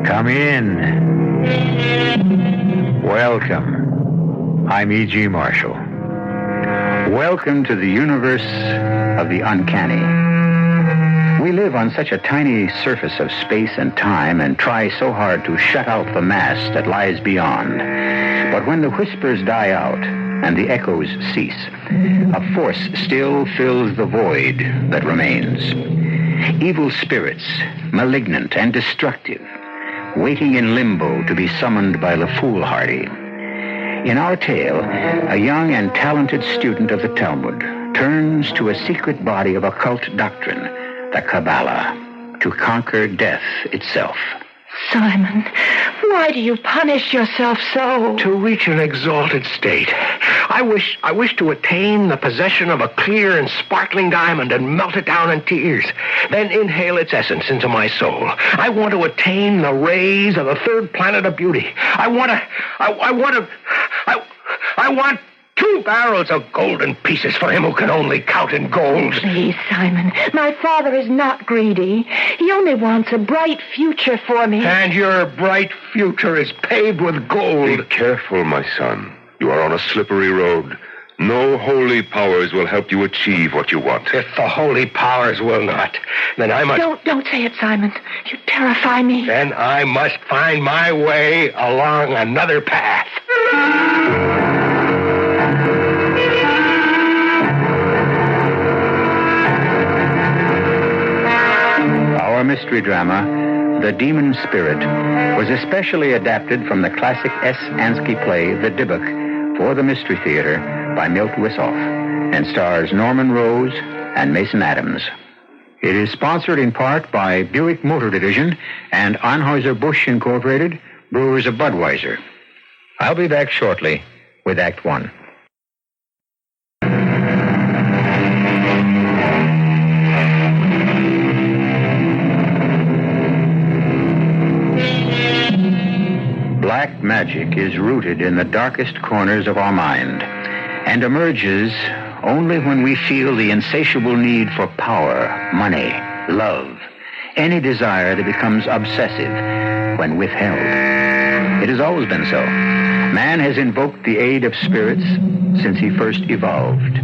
Come in. Welcome. I'm E.G. Marshall. Welcome to the universe of the uncanny. We live on such a tiny surface of space and time and try so hard to shut out the mass that lies beyond. But when the whispers die out and the echoes cease, a force still fills the void that remains. Evil spirits, malignant and destructive, waiting in limbo to be summoned by the foolhardy. In our tale, a young and talented student of the Talmud turns to a secret body of occult doctrine, the Kabbalah, to conquer death itself. Simon, why do you punish yourself so? To reach an exalted state. I wish to attain the possession of a clear and sparkling diamond and melt it down in tears, then inhale its essence into my soul. I want to attain the rays of the third planet of beauty. I want 2 barrels of golden pieces for him who can only count in gold. Please, Simon, my father is not greedy. He only wants a bright future for me. And your bright future is paved with gold. Be careful, my son. You are on a slippery road. No holy powers will help you achieve what you want. If the holy powers will not, then I must... Don't say it, Simon. You terrify me. Then I must find my way along another path. Our mystery drama, The Demon Spirit, was especially adapted from the classic S. Ansky play, The Dybbuk, for the Mystery Theater by Milt Wisoff, and stars Norman Rose and Mason Adams. It is sponsored in part by Buick Motor Division and Anheuser-Busch Incorporated, brewers of Budweiser. I'll be back shortly with Act One. Black magic is rooted in the darkest corners of our mind and emerges only when we feel the insatiable need for power, money, love, any desire that becomes obsessive when withheld. It has always been so. Man has invoked the aid of spirits since he first evolved.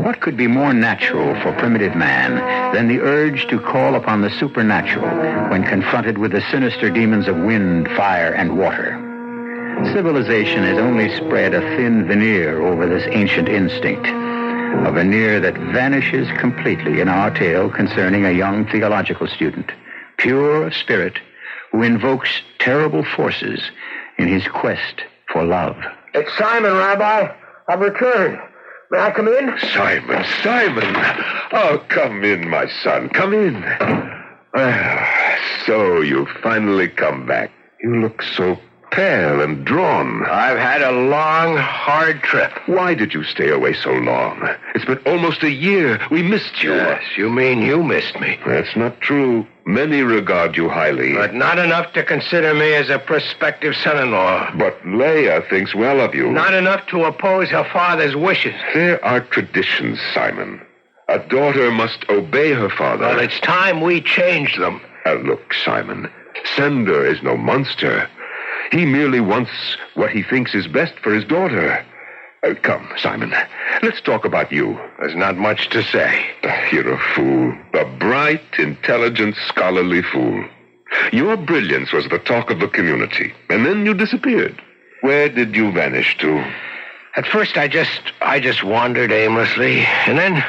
What could be more natural for primitive man than the urge to call upon the supernatural when confronted with the sinister demons of wind, fire, and water? Civilization has only spread a thin veneer over this ancient instinct, a veneer that vanishes completely in our tale concerning a young theological student, pure of spirit, who invokes terrible forces in his quest for love. It's Simon, Rabbi. I've returned. May I come in? Simon. Oh, come in, my son. Come in. So you've finally come back. You look so pale and drawn. I've had a long, hard trip. Why did you stay away so long? It's been almost a year. We missed you. Yes, you mean you missed me. That's not true. Many regard you highly. But not enough to consider me as a prospective son-in-law. But Leah thinks well of you. Not enough to oppose her father's wishes. There are traditions, Simon. A daughter must obey her father. Well, it's time we changed them. Look, Simon, Sender is no monster. He merely wants what he thinks is best for his daughter. Come, Simon, let's talk about you. There's not much to say. You're a fool. A bright, intelligent, scholarly fool. Your brilliance was the talk of the community, and then you disappeared. Where did you vanish to? At first, I just wandered aimlessly, and then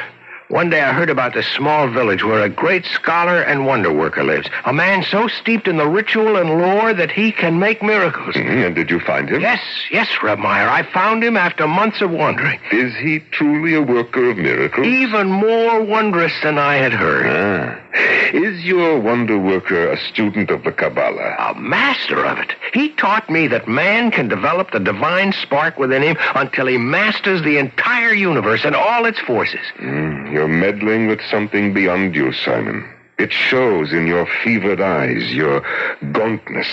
one day I heard about this small village where a great scholar and wonder worker lives. A man so steeped in the ritual and lore that he can make miracles. And did you find him? Yes, Reb Meyer. I found him after months of wandering. Is he truly a worker of miracles? Even more wondrous than I had heard. Is your wonder worker a student of the Kabbalah? A master of it. He taught me that man can develop the divine spark within him until he masters the entire universe and all its forces. You're meddling with something beyond you, Simon. It shows in your fevered eyes, your gauntness.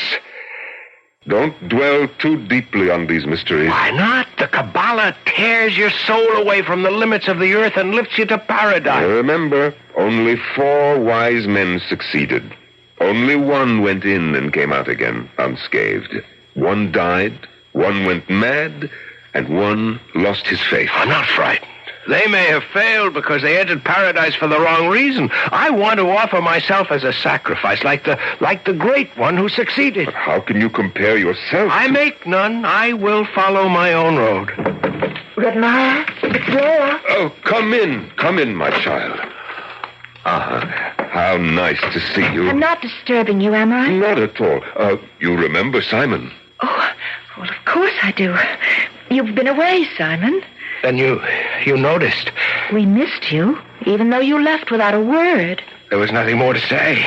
Don't dwell too deeply on these mysteries. Why not? The Kabbalah tears your soul away from the limits of the earth and lifts you to paradise. Remember, only 4 wise men succeeded. Only one went in and came out again, unscathed. One died, one went mad, and one lost his faith. I'm not frightened. They may have failed because they entered paradise for the wrong reason. I want to offer myself as a sacrifice, like the great one who succeeded. But how can you compare yourself? I make none. I will follow my own road. Redmire, it's Leah. Oh, come in, my child. How nice to see you. I'm not disturbing you, am I? Not at all. You remember Simon? Oh, well, of course I do. You've been away, Simon. Then you noticed. We missed you, even though you left without a word. There was nothing more to say.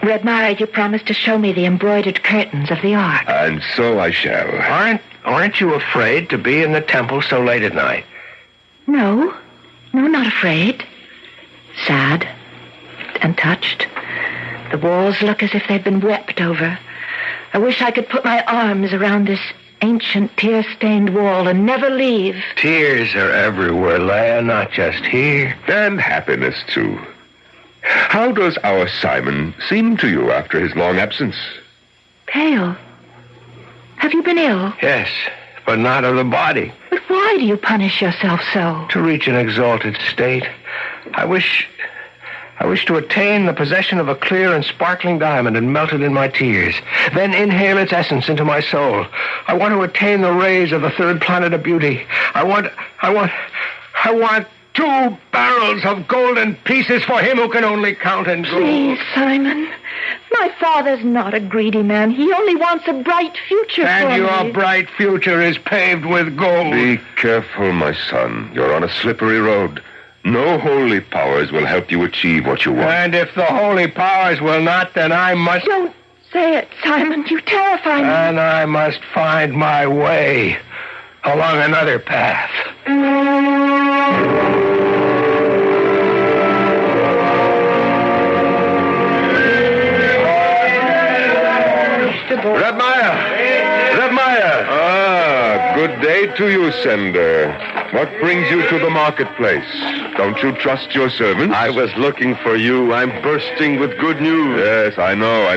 Redmire, you promised to show me the embroidered curtains of the ark. And so I shall. Aren't you afraid to be in the temple so late at night? No, not afraid. Sad and touched. The walls look as if they'd been wept over. I wish I could put my arms around this ancient tear-stained wall and never leave. Tears are everywhere, Leah, not just here. And happiness, too. How does our Simon seem to you after his long absence? Pale. Have you been ill? Yes, but not of the body. But why do you punish yourself so? To reach an exalted state. I wish to attain the possession of a clear and sparkling diamond and melt it in my tears, then inhale its essence into my soul. I want to attain the rays of the third planet of beauty. I want 2 barrels of golden pieces for him who can only count in gold. Please, Simon. My father's not a greedy man. He only wants a bright future for me. And your bright future is paved with gold. Be careful, my son. You're on a slippery road. No holy powers will help you achieve what you want. And if the holy powers will not, then I must... Don't say it, Simon. You terrify me. And I must find my way along another path. Redmire! Ah, good day to you, Sender. What brings you to the marketplace? Don't you trust your servants? I was looking for you. I'm bursting with good news. Yes, I know.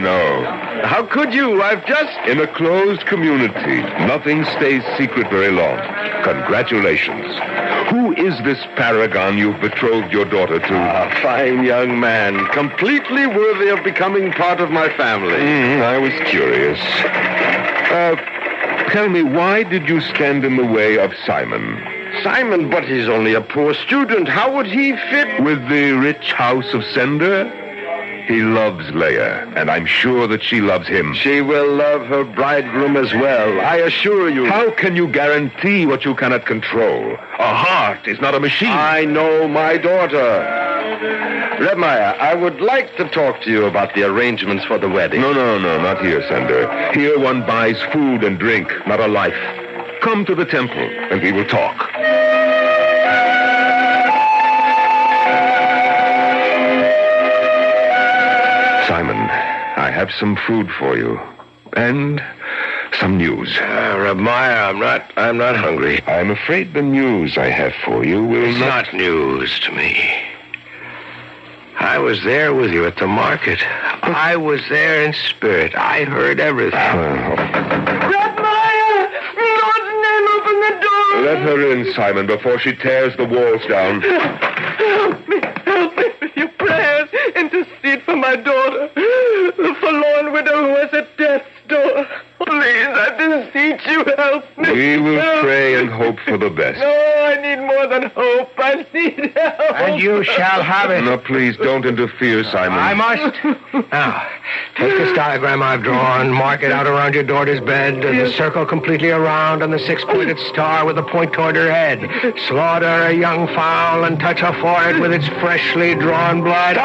How could you? I've just... In a closed community, nothing stays secret very long. Congratulations. Who is this paragon you've betrothed your daughter to? A fine young man, completely worthy of becoming part of my family. I was curious. Tell me, why did you stand in the way of Simon? Simon, but he's only a poor student. How would he fit? With the rich house of Sender? He loves Leah, and I'm sure that she loves him. She will love her bridegroom as well, I assure you. How can you guarantee what you cannot control? A heart is not a machine. I know my daughter. Redmire, I would like to talk to you about the arrangements for the wedding. No, not here, Sender. Here one buys food and drink, not a life. Come to the temple, and we will talk. Simon, I have some food for you. And some news. Redmire, I'm not hungry. I'm afraid the news I have for you will It's not news to me. I was there with you at the market. I was there in spirit. I heard everything. Redmire! Lord's name, open the door! Let her in, Simon, before she tears the walls down. Help me with your prayers. Intercede for my daughter, the forlorn widow who is at death's door. Please, I beseech you, help me. We will pray and hope for the best. No, I need more than hope. I need help. And you shall have it. No, please, don't interfere, Simon. I must. Now, take this diagram I've drawn, mark it out around your daughter's bed, the circle completely around, and the 6-pointed star with the point toward her head. Slaughter a young fowl and touch her forehead with its freshly drawn blood.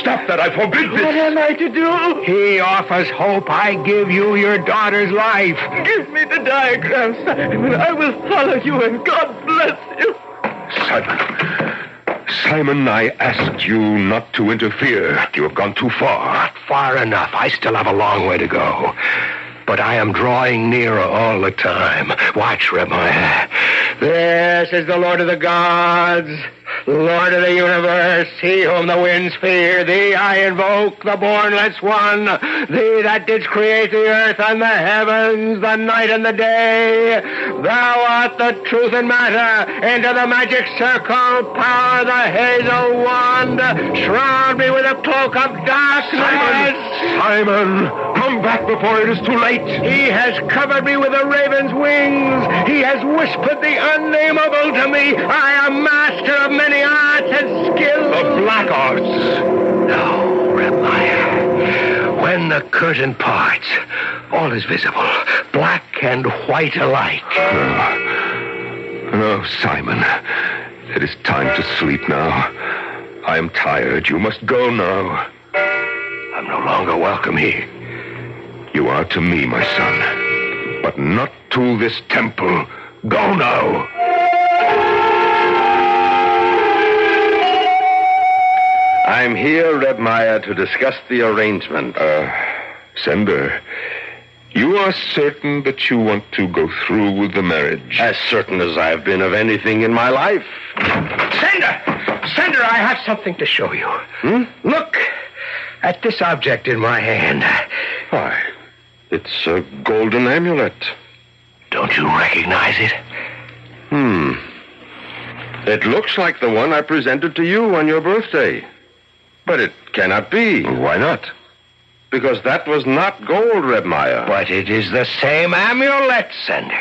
Stop that, I forbid this. What am I to do? He offers hope. I give you your daughter's life. Give me the diagram, Simon. I will follow you, and God bless you. Simon, I asked you not to interfere. You have gone too far. Not far enough. I still have a long way to go. But I am drawing nearer all the time. Watch, Redmire. This is the Lord of the Gods, Lord of the universe, he whom the winds fear, thee I invoke, the bornless one, thee that didst create the earth and the heavens, the night and the day. Thou art the truth and matter, into the magic circle, power the hazel wand, shroud me with a cloak of darkness. Simon, come back before it is too late. He has covered me with a raven's wings. He has whispered the unnameable to me. I am master of many arts and skills. The black arts. No, Remaiah. When the curtain parts, all is visible, black and white alike. No, Simon. It is time to sleep now. I am tired. You must go now. I'm no longer welcome here. You are to me, my son, but not to this temple. Go now. I'm here, Remaiah, to discuss the arrangement. Sender, you are certain that you want to go through with the marriage? As certain as I've been of anything in my life. Sender, I have something to show you. Look at this object in my hand. Why, it's a golden amulet. Don't you recognize it? It looks like the one I presented to you on your birthday. But it cannot be. Why not? Because that was not gold, Remaiah. But it is the same amulet, Sender.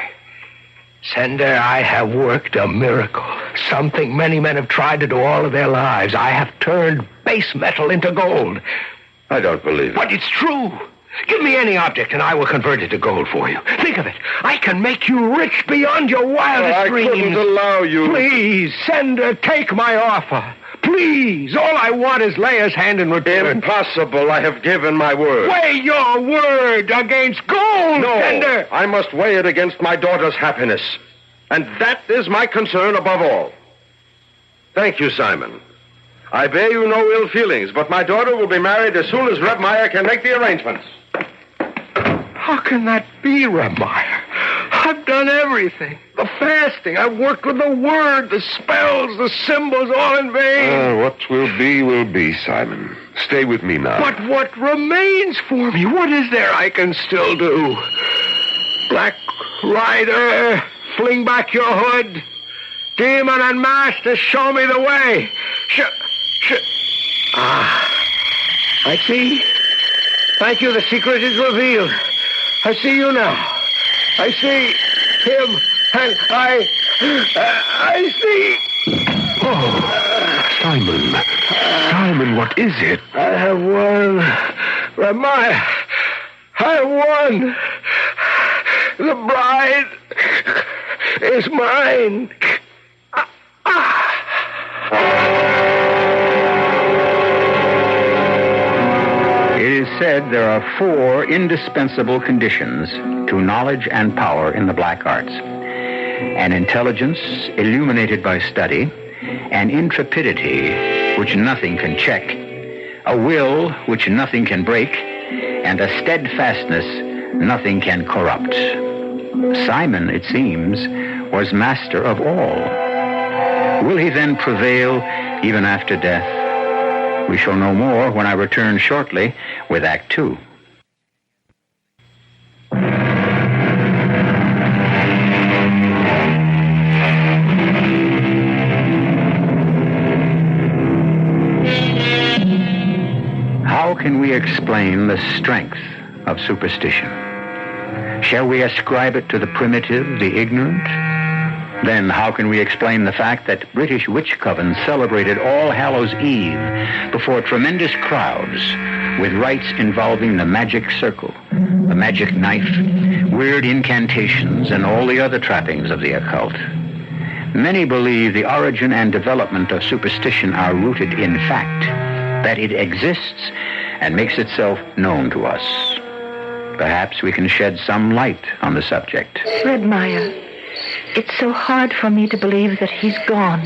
Sender, I have worked a miracle. Something many men have tried to do all of their lives. I have turned base metal into gold. I don't believe it. But it's true. Give me any object and I will convert it to gold for you. Think of it. I can make you rich beyond your wildest dreams. I couldn't allow you. Please, Sender, take my offer. Please. All I want is Leah's hand in return. Impossible. I have given my word. Weigh your word against gold, No, Sender. I must weigh it against my daughter's happiness. And that is my concern above all. Thank you, Simon. I bear you no ill feelings, but my daughter will be married as soon as Remaiah can make the arrangements. How can that be, Remaiah? I've done everything. The fasting, I've worked with the word, the spells, the symbols, all in vain. What will be, Simon. Stay with me now. But what remains for me? What is there I can still do? Black Rider, fling back your hood. Demon and master, show me the way. I see. Thank you, the secret is revealed. I see you now. I see him, and I see... Oh, Simon, what is it? I have won. Remaiah, I won. The bride is mine. It is said there are 4 indispensable conditions to knowledge and power in the black arts: an intelligence illuminated by study, an intrepidity which nothing can check, a will which nothing can break, and a steadfastness nothing can corrupt. Simon, it seems, was master of all. Will he then prevail even after death? We shall know more when I return shortly with Act 2. How can we explain the strength of superstition? Shall we ascribe it to the primitive, the ignorant? Then how can we explain the fact that British witch covens celebrated All Hallows Eve before tremendous crowds with rites involving the magic circle, the magic knife, weird incantations, and all the other trappings of the occult? Many believe the origin and development of superstition are rooted in fact, that it exists and makes itself known to us. Perhaps we can shed some light on the subject. Remaiah, it's so hard for me to believe that he's gone.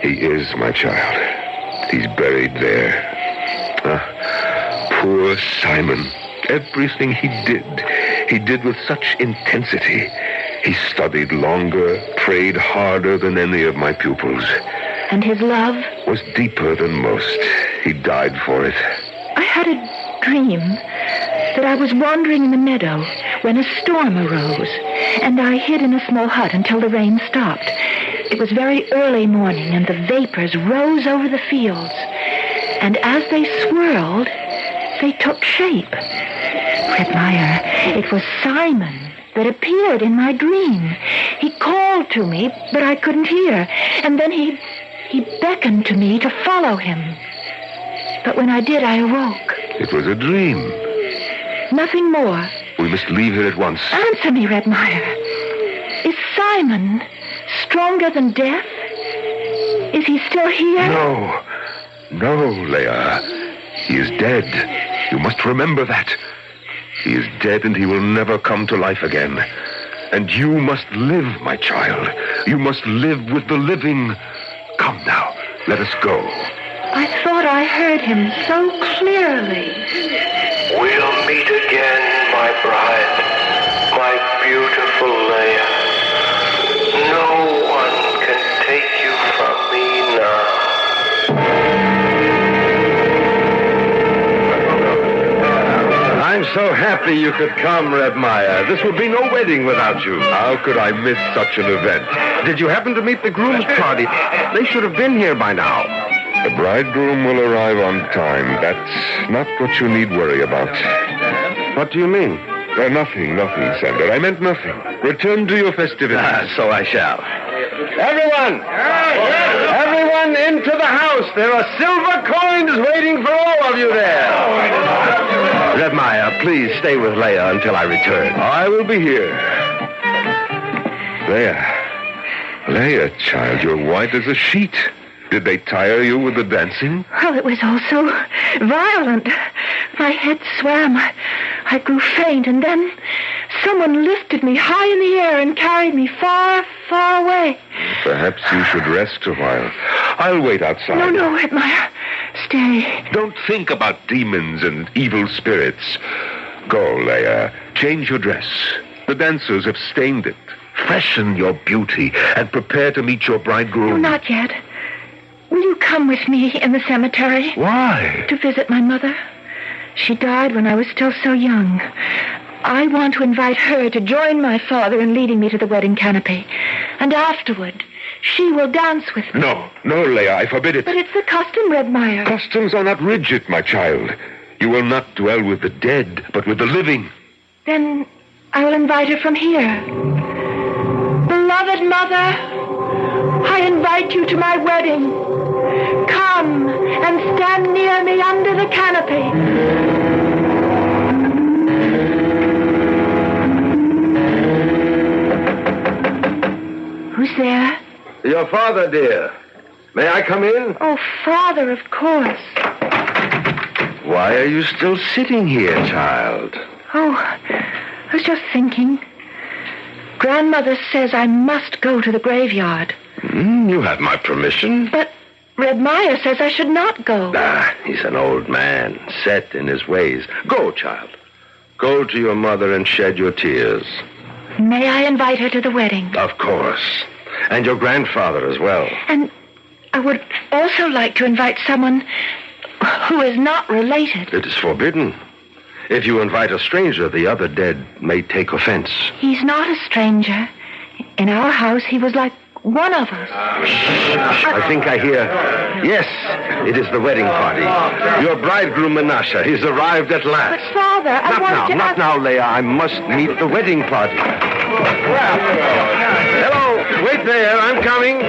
He is, my child. He's buried there. Poor Simon. Everything he did with such intensity. He studied longer, prayed harder than any of my pupils. And his love was deeper than most. He died for it. I had a dream that I was wandering in the meadow when a storm arose, and I hid in a small hut until the rain stopped. It was very early morning, and the vapors rose over the fields. And as they swirled, they took shape. Fred Meyer, it was Simon that appeared in my dream. He called to me, but I couldn't hear. And then he beckoned to me to follow him. But when I did, I awoke. It was a dream. Nothing more. We must leave here at once. Answer me, Red Meyer. Is Simon stronger than death? Is he still here? No, Leah. He is dead. You must remember that. He is dead and he will never come to life again. And you must live, my child. You must live with the living. Come now, let us go. I thought I heard him so clearly. We'll meet again, my bride, my beautiful Leah. No one can take you from me now. I'm so happy you could come, Red Meyer. This would be no wedding without you. How could I miss such an event? Did you happen to meet the groom's party? They should have been here by now. The bridegroom will arrive on time. That's not what you need worry about. What do you mean? Nothing, Sander. I meant nothing. Return to your festivities. So I shall. Everyone into the house. There are silver coins waiting for all of you there. Red Meyer, please stay with Leah until I return. I will be here. Leah, child, you're white as a sheet. Did they tire you with the dancing? Oh, it was all so violent. My head swam. I grew faint, and then someone lifted me high in the air and carried me far, far away. Perhaps you should rest a while. I'll wait outside. No, Red Meyer. Stay. Don't think about demons and evil spirits. Go, Leah. Change your dress. The dancers have stained it. Freshen your beauty and prepare to meet your bridegroom. No, not yet. Will you come with me in the cemetery? Why? To visit my mother. She died when I was still so young. I want to invite her to join my father in leading me to the wedding canopy. And afterward, she will dance with me. No, Leah, I forbid it. But it's the custom, Red Meyer. Customs are not rigid, my child. You will not dwell with the dead, but with the living. Then I will invite her from here. Beloved mother, I invite you to my wedding. Come and stand near me under the canopy. Who's there? Your father, dear. May I come in? Oh, Father, of course. Why are you still sitting here, child? Oh, I was just thinking. Grandmother says I must go to the graveyard. You have my permission. But Red Meyer says I should not go. He's an old man, set in his ways. Go, child. Go to your mother and shed your tears. May I invite her to the wedding? Of course. And your grandfather as well. And I would also like to invite someone who is not related. It is forbidden. If you invite a stranger, the other dead may take offense. He's not a stranger. In our house, he was like one of us. I think I hear. Yes, it is the wedding party. Your bridegroom, Menashe, he's arrived at last. But, Father, I want to... Not now, Leah. I must meet the wedding party. Hello, wait there. I'm coming.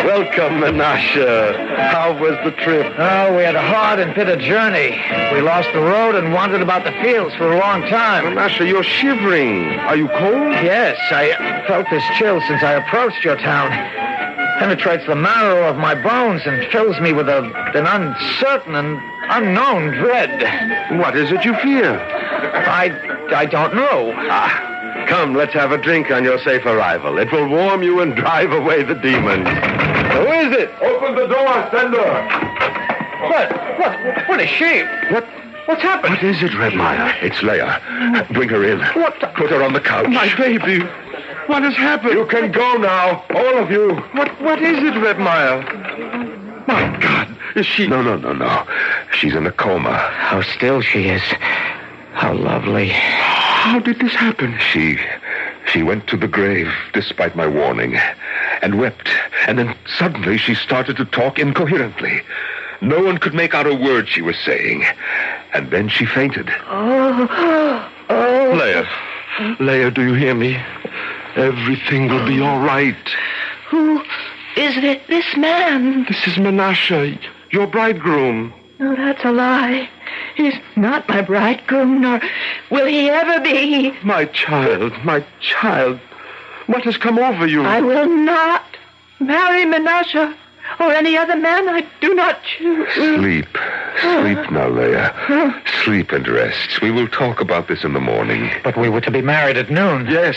Welcome, Menashe. How was the trip? Oh, we had a hard and bitter journey. We lost the road and wandered about the fields for a long time. Menashe, you're shivering. Are you cold? Yes, I felt this chill since I approached your town. Penetrates the marrow of my bones and fills me with an uncertain and unknown dread. What is it you fear? I don't know. Come, let's have a drink on your safe arrival. It will warm you and drive away the demons. Who is it? Open the door, Sender. What is she? What's happened? What is it, Red Meyer? It's Leah. Bring her in. What? Put her on the couch. My baby. What has happened? You can go now, all of you. What is it, Reb Meyer? My God, is she... No. She's in a coma. How still she is. How lovely. How did this happen? She went to the grave, despite my warning, and wept. And then suddenly she started to talk incoherently. No one could make out a word she was saying. And then she fainted. Leah, do you hear me? Everything will be all right. Who is this man? This is Menashe, your bridegroom. No, that's a lie. He's not my bridegroom, nor will he ever be. My child. What has come over you? I will not marry Menashe or any other man I do not choose. Sleep now, Leah. Sleep and rest. We will talk about this in the morning. But we were to be married at noon. Yes.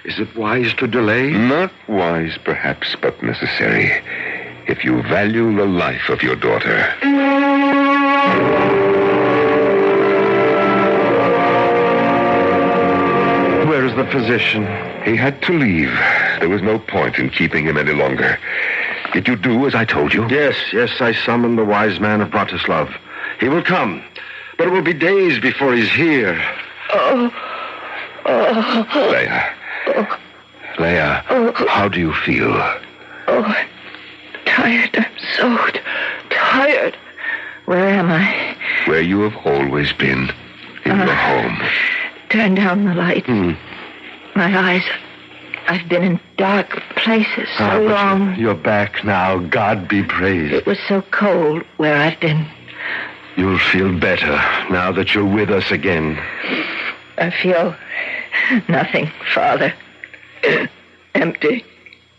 Is it wise to delay? Not wise, perhaps, but necessary. If you value the life of your daughter. Where is the physician? He had to leave. There was no point in keeping him any longer. Did you do as I told you? Yes, I summoned the wise man of Bratislav. He will come, but it will be days before he's here. Leah, how do you feel? Oh, I'm tired. I'm so tired. Where am I? Where you have always been, in your home. Turn down the light. My eyes, I've been in dark places so long. You're back now. God be praised. It was so cold where I've been. You'll feel better now that you're with us again. I feel nothing, Father. Empty.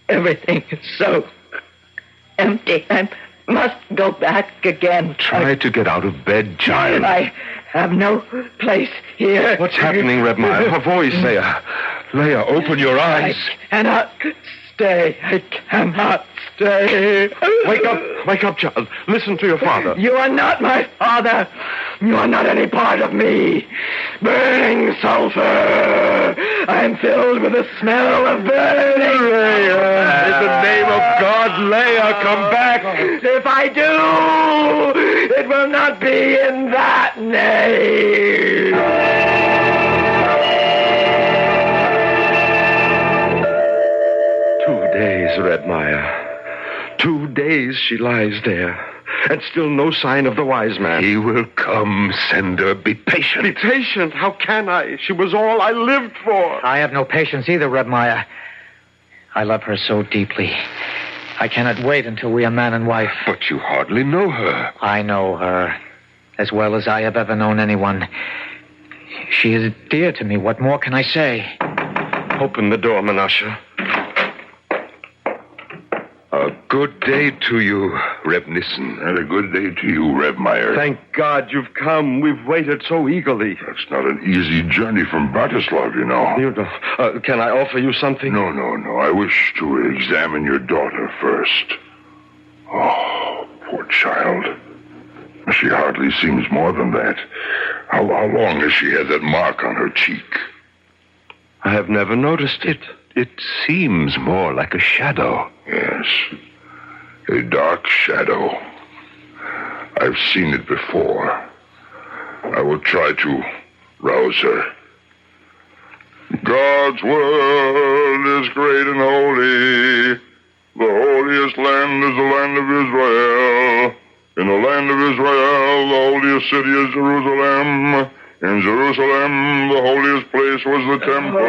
Everything is so empty. I must go back again. Try to get out of bed, child. I have no place here. What's happening, Reb Meyer? Her voice. Leah, open your eyes. I cannot stay. I cannot stay. Wake up, child. Listen to your father. You are not my father. You are not any part of me. Burning sulfur. I am filled with the smell of burning. Leah, in the name of God, Leah, come back. If I do, it will not be in that name. 2 days, Reb Meyer. 2 days she lies there, and still no sign of the wise man. He will come, Sender. Be patient. Be patient? How can I? She was all I lived for. I have no patience either, Reb Meyer. I love her so deeply. I cannot wait until we are man and wife. But you hardly know her. I know her as well as I have ever known anyone. She is dear to me. What more can I say? Open the door, Menashe. A good day to you, Reb Nissen. And a good day to you, Reb Meyer. Thank God you've come. We've waited so eagerly. That's not an easy journey from Bratislav, you know. You know, can I offer you something? No. I wish to examine your daughter first. Oh, poor child. She hardly seems more than that. How long has she had that mark on her cheek? I have never noticed it. It seems more like a shadow. Yes, a dark shadow. I've seen it before. I will try to rouse her. God's world is great and holy. The holiest land is the land of Israel. In the land of Israel, the holiest city is Jerusalem. In Jerusalem, the holiest place was the temple.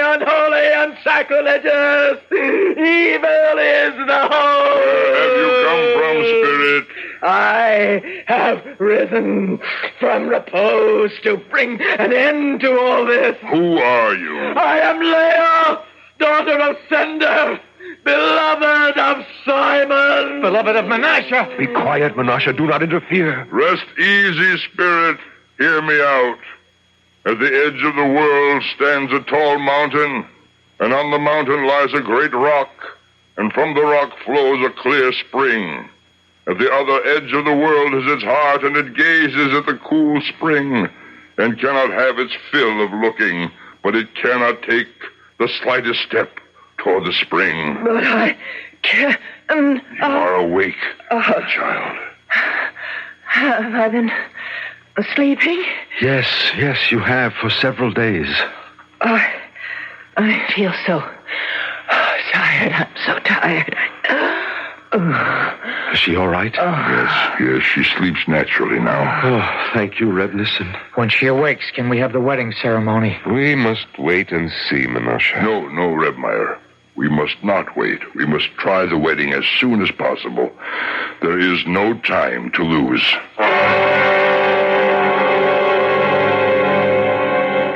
Unholy and sacrilegious. Evil is the whole. Where have you come from, Spirit? I have risen from repose to bring an end to all this. Who are you? I am Leah, daughter of Sender, beloved of Simon. Beloved of Menashe. Be quiet, Menashe. Do not interfere. Rest easy, Spirit. Hear me out. At the edge of the world stands a tall mountain, and on the mountain lies a great rock, and from the rock flows a clear spring. At the other edge of the world is its heart, and it gazes at the cool spring, and cannot have its fill of looking, but it cannot take the slightest step toward the spring. But I can't... You are awake, my child. Have I been sleeping? Yes, you have for several days. I feel so tired. I'm so tired. Is she all right? Yes, she sleeps naturally now. Oh, thank you, Reb Nissen. When she awakes, can we have the wedding ceremony? We must wait and see, Menashe. No, Reb Meyer. We must not wait. We must try the wedding as soon as possible. There is no time to lose.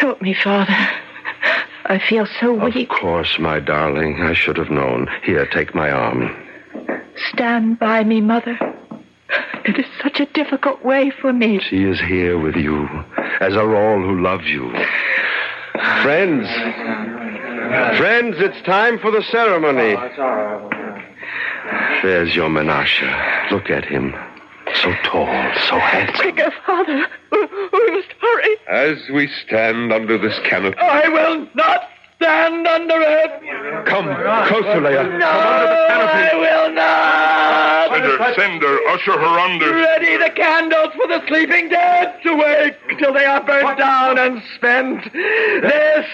Help me, Father. I feel so weak. Of course, my darling. I should have known. Here, take my arm. Stand by me, Mother. It is such a difficult way for me. She is here with you, as are all who love you. Friends, it's time for the ceremony. There's your Menashe. Look at him. So tall, so handsome. Quicker, Father. We must hurry. As we stand under this canopy... I will not stand under it. Come, closer, Leah. No, I will not. Send her, usher her under. Ready the candles for the sleeping dead to wake till they are burnt down and spent. This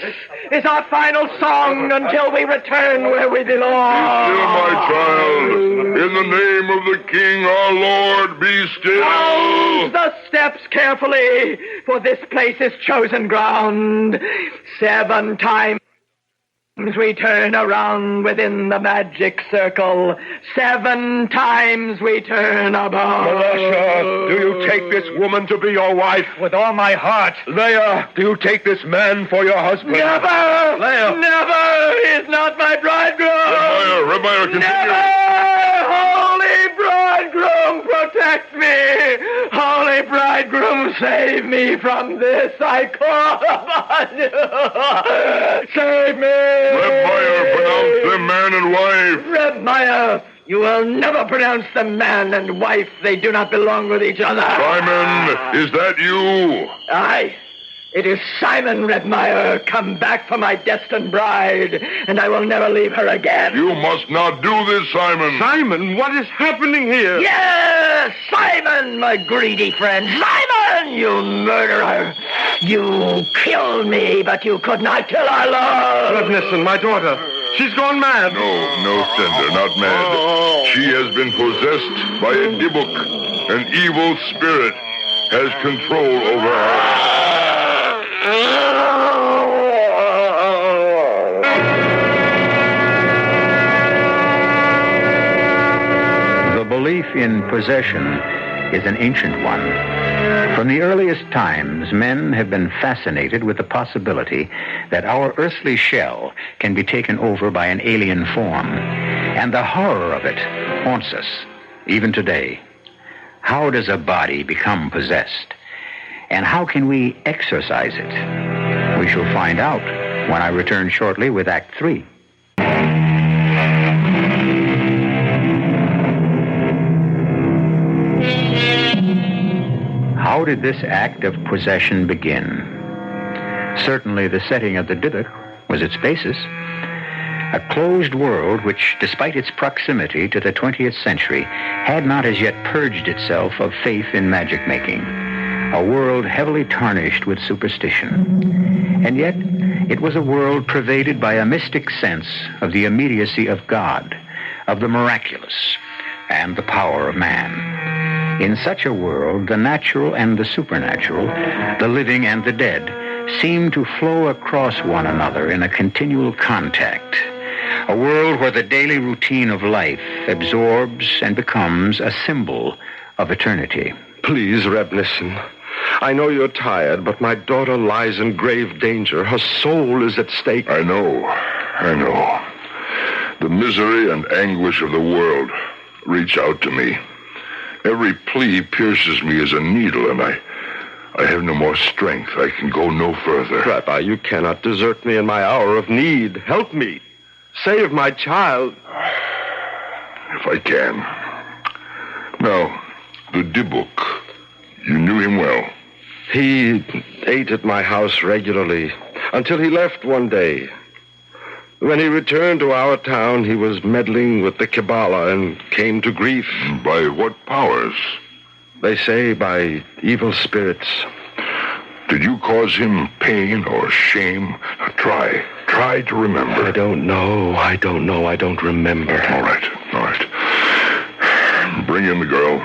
is our final song until we return where we belong. Be still, my child. In the name of the King, our Lord, be still. Close the steps carefully, for this place is chosen ground. 7 times we turn around within the magic circle. 7 times we turn about. Menashe, do you take this woman to be your wife? With all my heart. Leah, do you take this man for your husband? Never! Leah! Never! He is not my bridegroom! Reb Meyer, continue. Never! Holy bridegroom, protect me! Holy bridegroom, save me from this! I call upon you! Save me! Reb Meyer, pronounce them man and wife. Reb Meyer, you will never pronounce them man and wife. They do not belong with each other. Simon, is that you? Aye. It is Simon, Reb Meyer, come back for my destined bride, and I will never leave her again. You must not do this, Simon. Simon, what is happening here? Yes, Simon, my greedy friend. Simon, you murderer. You killed me, but you could not kill our love. Reb Nissen, my daughter. She's gone mad. No, Sender, not mad. She has been possessed by a dibuk. An evil spirit has control over her. The belief in possession is an ancient one. From the earliest times, men have been fascinated with the possibility that our earthly shell can be taken over by an alien form. And the horror of it haunts us, even today. How does a body become possessed? And how can we exorcise it? We shall find out when I return shortly with Act 3. How did this act of possession begin? Certainly the setting of the Dybbuk was its basis. A closed world which, despite its proximity to the 20th century, had not as yet purged itself of faith in magic-making. A world heavily tarnished with superstition. And yet, it was a world pervaded by a mystic sense of the immediacy of God, of the miraculous, and the power of man. In such a world, the natural and the supernatural, the living and the dead, seem to flow across one another in a continual contact. A world where the daily routine of life absorbs and becomes a symbol of eternity. Please, Reb Nissen. I know you're tired, but my daughter lies in grave danger. Her soul is at stake. I know. The misery and anguish of the world reach out to me. Every plea pierces me as a needle, and I have no more strength. I can go no further. Rabbi, you cannot desert me in my hour of need. Help me. Save my child. If I can. Now, the Dybbuk. You knew him well. He ate at my house regularly until he left one day. When he returned to our town, he was meddling with the Kabbalah and came to grief. By what powers? They say by evil spirits. Did you cause him pain or shame? Now try to remember. I don't know. I don't remember. All right. Bring in the girl.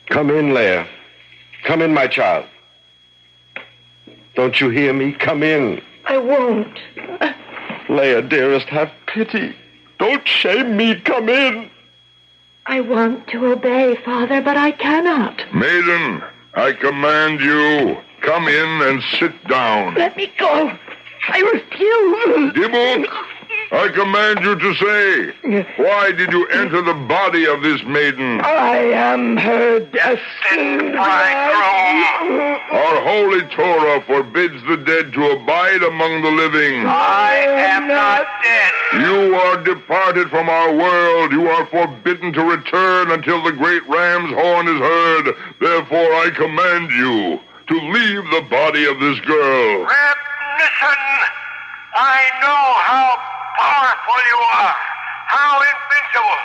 Come in, Leah. Come in, my child. Don't you hear me? Come in. I won't. Leah, dearest, have pity. Don't shame me. Come in. I want to obey, Father, but I cannot. Maiden, I command you, come in and sit down. Let me go. I refuse. Dybbuk, I command you to say, why did you enter the body of this maiden? I am her destined bridegroom. Our holy Torah forbids the dead to abide among the living. I am not dead. You are departed from our world. You are forbidden to return until the great ram's horn is heard. Therefore, I command you to leave the body of this girl. Reb Nissen, I know how powerful you are, how invincible.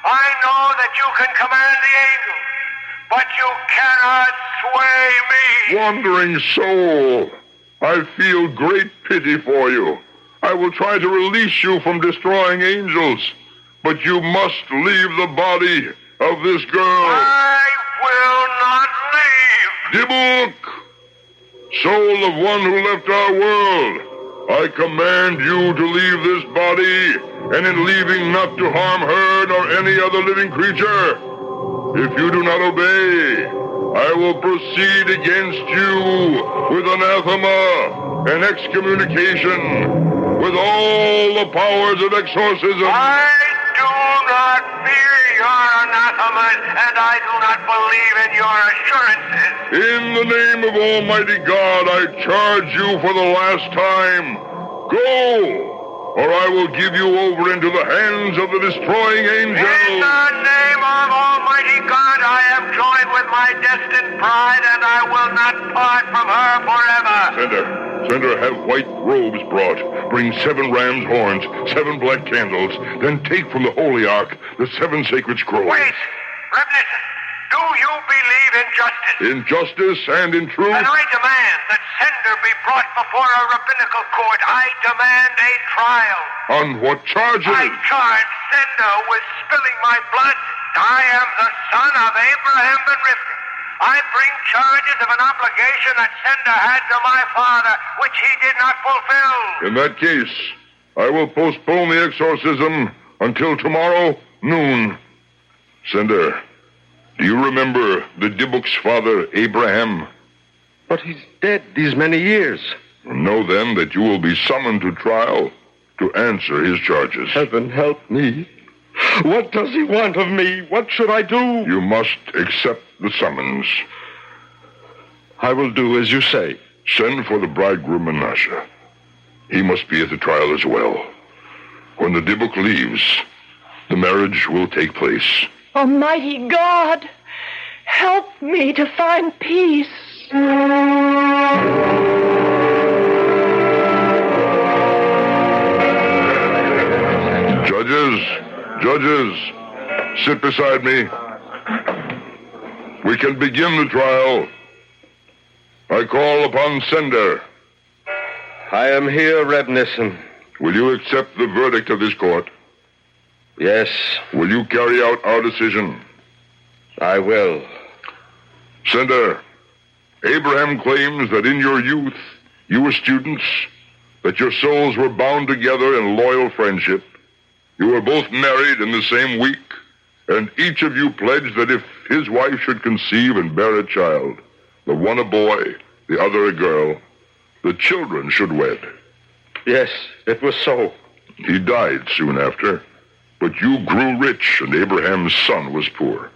I know that you can command the angels, but you cannot sway me. Wandering soul, I feel great pity for you. I will try to release you from destroying angels, but you must leave the body of this girl. I will not leave. Dybbuk, soul of one who left our world, I command you to leave this body, and in leaving not to harm her nor any other living creature. If you do not obey, I will proceed against you with anathema and excommunication, with all the powers of exorcism. I do not fear your anathemas, and I do not believe in your assurances. In the name of Almighty God, I charge you for the last time. Go, or I will give you over into the hands of the destroying angels. In the name of Almighty God, I am joined with my destined bride, and I will not part from her forever. Sender, have white robes brought. Bring 7 ram's horns, 7 black candles. Then take from the holy ark the 7 sacred scrolls. Wait, Reb Nissen, do you believe in justice? In justice and in truth. Then I demand that Sender be brought before a rabbinical court. I demand a trial. On what charges? I charge Sender with spilling my blood. I am the son of Abraham ben Rivka. I bring charges of an obligation that Sender had to my father, which he did not fulfill. In that case, I will postpone the exorcism until tomorrow noon. Sender, do you remember the Dybbuk's father, Abraham? But he's dead these many years. Know then that you will be summoned to trial to answer his charges. Heaven help me. What does he want of me? What should I do? You must accept the summons. I will do as you say. Send for the bridegroom Menashe. He must be at the trial as well. When the Dybbuk leaves, the marriage will take place. Almighty God, help me to find peace. Judges, sit beside me. We can begin the trial. I call upon Sender. I am here, Reb Nissen. Will you accept the verdict of this court? Yes. Will you carry out our decision? I will. Sender, Abraham claims that in your youth, you were students, that your souls were bound together in loyal friendship. You were both married in the same week, and each of you pledged that if his wife should conceive and bear a child, the one a boy, the other a girl, the children should wed. Yes, it was so. He died soon after, but you grew rich, and Abraham's son was poor.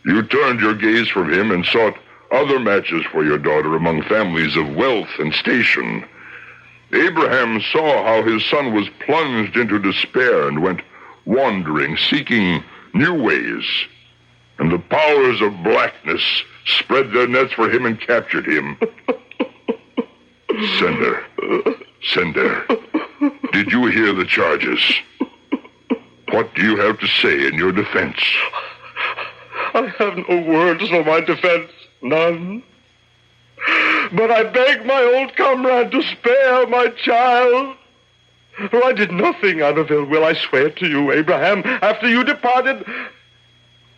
You turned your gaze from him and sought other matches for your daughter among families of wealth and station. Abraham saw how his son was plunged into despair and went wandering, seeking new ways. and the powers of blackness spread their nets for him and captured him. Sender, did you hear the charges? What do you have to say in your defense? I have no words for my defense, none. But I beg my old comrade to spare my child. For I did nothing out of ill will, I swear to you, Abraham. After you departed,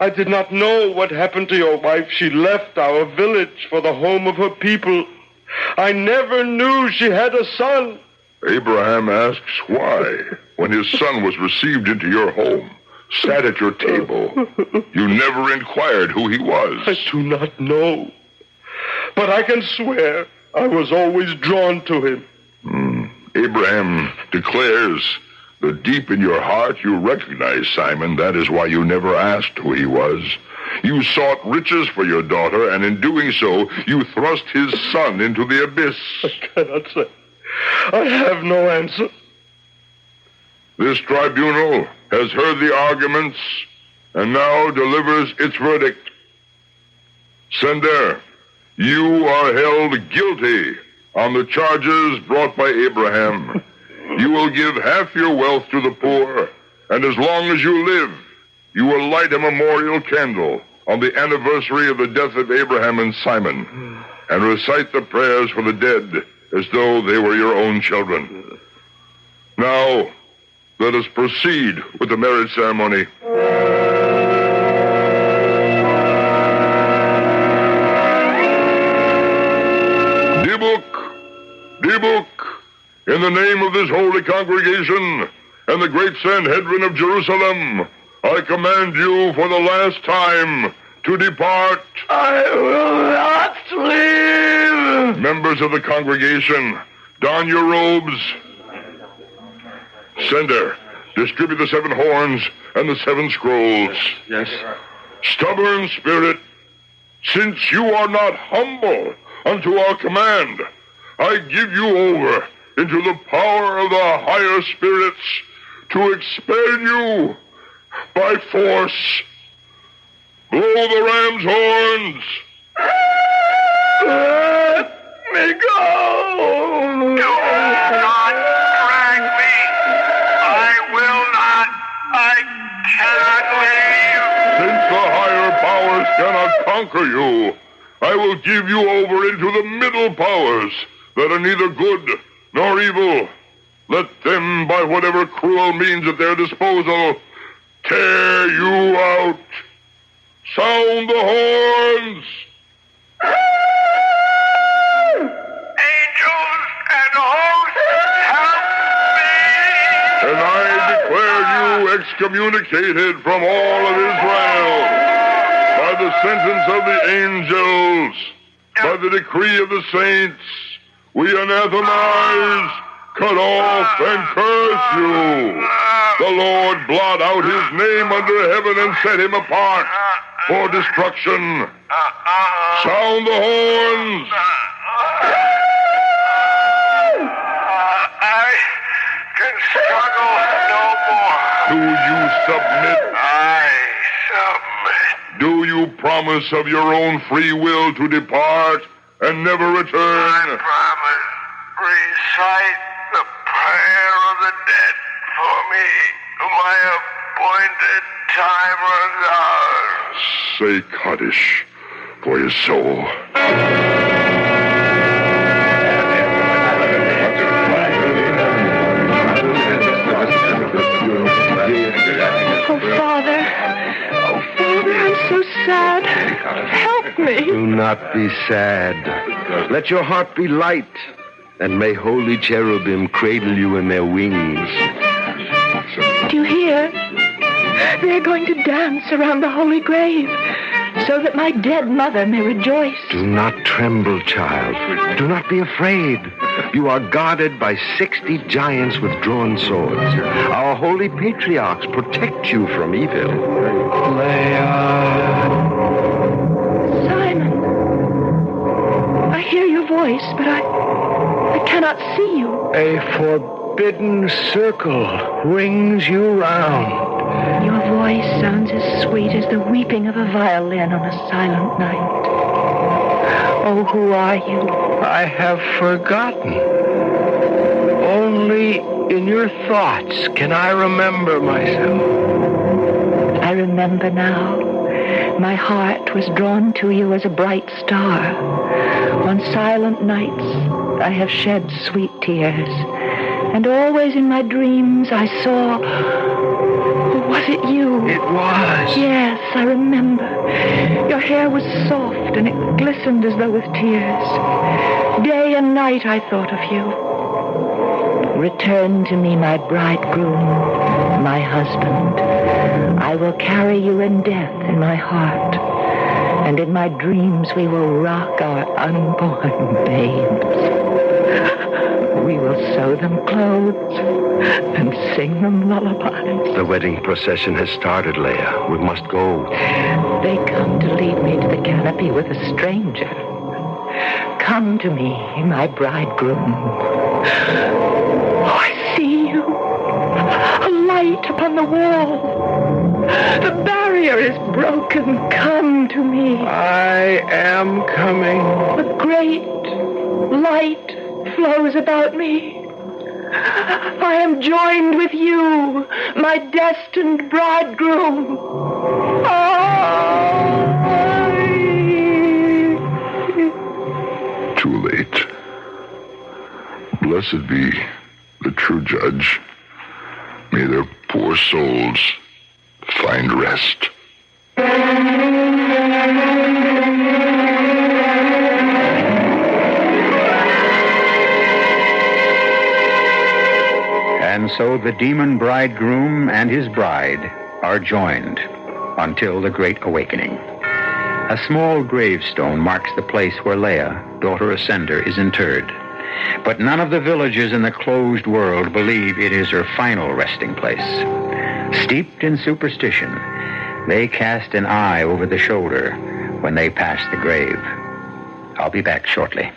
I did not know what happened to your wife. She left our village for the home of her people. I never knew she had a son. Abraham asks why, when his son was received into your home, sat at your table, you never inquired who he was. I do not know. But I can swear I was always drawn to him. Abraham declares that deep in your heart you recognize Simon. That is why you never asked who he was. You sought riches for your daughter, and in doing so, you thrust his son into the abyss. I cannot say. I have no answer. This tribunal has heard the arguments and now delivers its verdict. Sender, you are held guilty on the charges brought by Abraham. You will give half your wealth to the poor, and as long as you live, you will light a memorial candle on the anniversary of the death of Abraham and Simon, and recite the prayers for the dead as though they were your own children. Now, let us proceed with the marriage ceremony. Dibuk, in the name of this holy congregation and the great Sanhedrin of Jerusalem, I command you for the last time to depart. I will not leave. Members of the congregation, don your robes. Sender, distribute the 7 horns and the 7 scrolls. Yes. Stubborn spirit, since you are not humble unto our command, I give you over into the power of the higher spirits to expel you by force. Blow the ram's horns. Let me go. Do not drag me. I will not. I cannot leave. Since the higher powers cannot conquer you, I will give you over into the middle powers that are neither good nor evil. Let them, by whatever cruel means at their disposal, tear you out. Sound the horns. Angels and hosts, help me! And I declare you excommunicated from all of Israel by the sentence of the angels, by the decree of the saints. We anathemize, cut off, and curse you. The Lord blot out his name under heaven and set him apart for destruction. Sound the horns. I can struggle no more. Do you submit? I submit. Do you promise of your own free will to depart and never return? I promise. Recite the prayer of the dead for me. My appointed time runs out. Say Kaddish for his soul. Father, I'm so sad. Help me. Do not be sad. Let your heart be light, and may holy cherubim cradle you in their wings. Do you hear? They're going to dance around the holy grave so that my dead mother may rejoice. Do not tremble, child. Do not be afraid. You are guarded by 60 giants with drawn swords. Our holy patriarchs protect you from evil. Leah. Simon. I hear your voice, but I cannot see you. A forbidden circle rings you round. Your voice voice sounds as sweet as the weeping of a violin on a silent night. Oh, who are you? I have forgotten. Only in your thoughts can I remember myself. I remember now. My heart was drawn to you as a bright star. On silent nights, I have shed sweet tears. And always in my dreams, I saw... Was it you? It was. Yes, I remember. Your hair was soft and it glistened as though with tears. Day and night I thought of you. Return to me, my bridegroom, my husband. I will carry you in death in my heart. And in my dreams we will rock our unborn babes. We will sew them clothes and sing them lullabies. The wedding procession has started, Leah. We must go. They come to lead me to the canopy with a stranger. Come to me, my bridegroom. Oh, I see you. A light upon the wall. The barrier is broken. Come to me. I am coming. A great light flows about me. I am joined with you, my destined bridegroom. Too late. Blessed be the true judge. May their poor souls find rest. And so the demon bridegroom and his bride are joined until the great awakening. A small gravestone marks the place where Leah, daughter of Sender, is interred. But none of the villagers in the closed world believe it is her final resting place. Steeped in superstition, they cast an eye over the shoulder when they pass the grave. I'll be back shortly.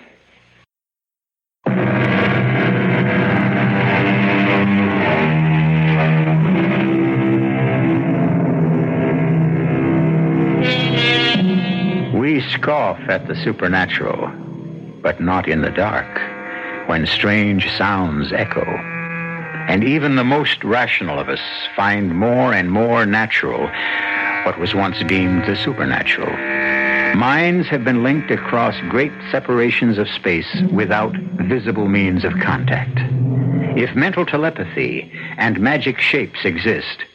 We scoff at the supernatural, but not in the dark, when strange sounds echo. And even the most rational of us find more and more natural what was once deemed the supernatural. Minds have been linked across great separations of space without visible means of contact. If mental telepathy and magic shapes exist,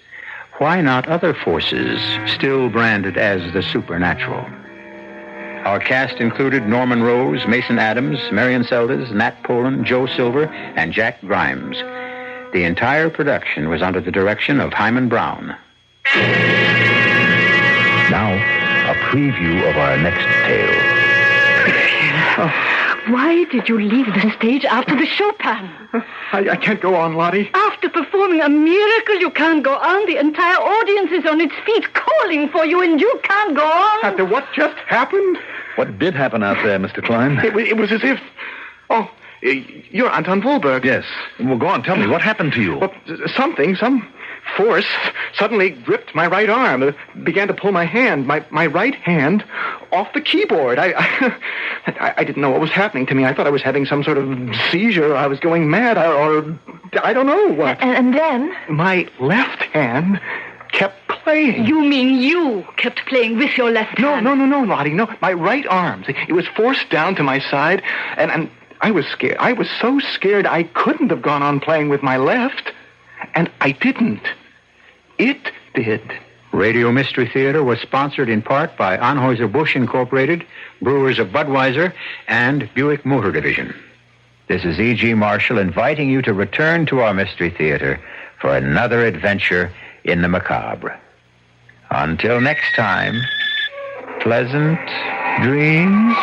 why not other forces still branded as the supernatural? Our cast included Norman Rose, Mason Adams, Marion Seldes, Nat Poland, Joe Silver, and Jack Grimes. The entire production was under the direction of Hyman Brown. Now, a preview of our next tale. Why did you leave the stage after the Chopin? I can't go on, Lottie. After performing a miracle, you can't go on. The entire audience is on its feet calling for you, and you can't go on. After what just happened? What did happen out there, Mr. Klein? It was as if... Oh, you're Anton Volberg. Yes. Well, go on, tell me. What happened to you? Well, some force suddenly gripped my right arm, began to pull my hand, my right hand, off the keyboard. I didn't know what was happening to me. I thought I was having some sort of seizure. I was going mad, or I don't know what. And then? My left hand kept playing. You mean you kept playing with your left hand? No, Lottie, no. My right arm. See, it was forced down to my side, and I was scared. I was so scared I couldn't have gone on playing with my left. And I didn't. It did. Radio Mystery Theater was sponsored in part by Anheuser-Busch Incorporated, Brewers of Budweiser, and Buick Motor Division. This is E.G. Marshall inviting you to return to our Mystery Theater for another adventure in the macabre. Until next time, pleasant dreams.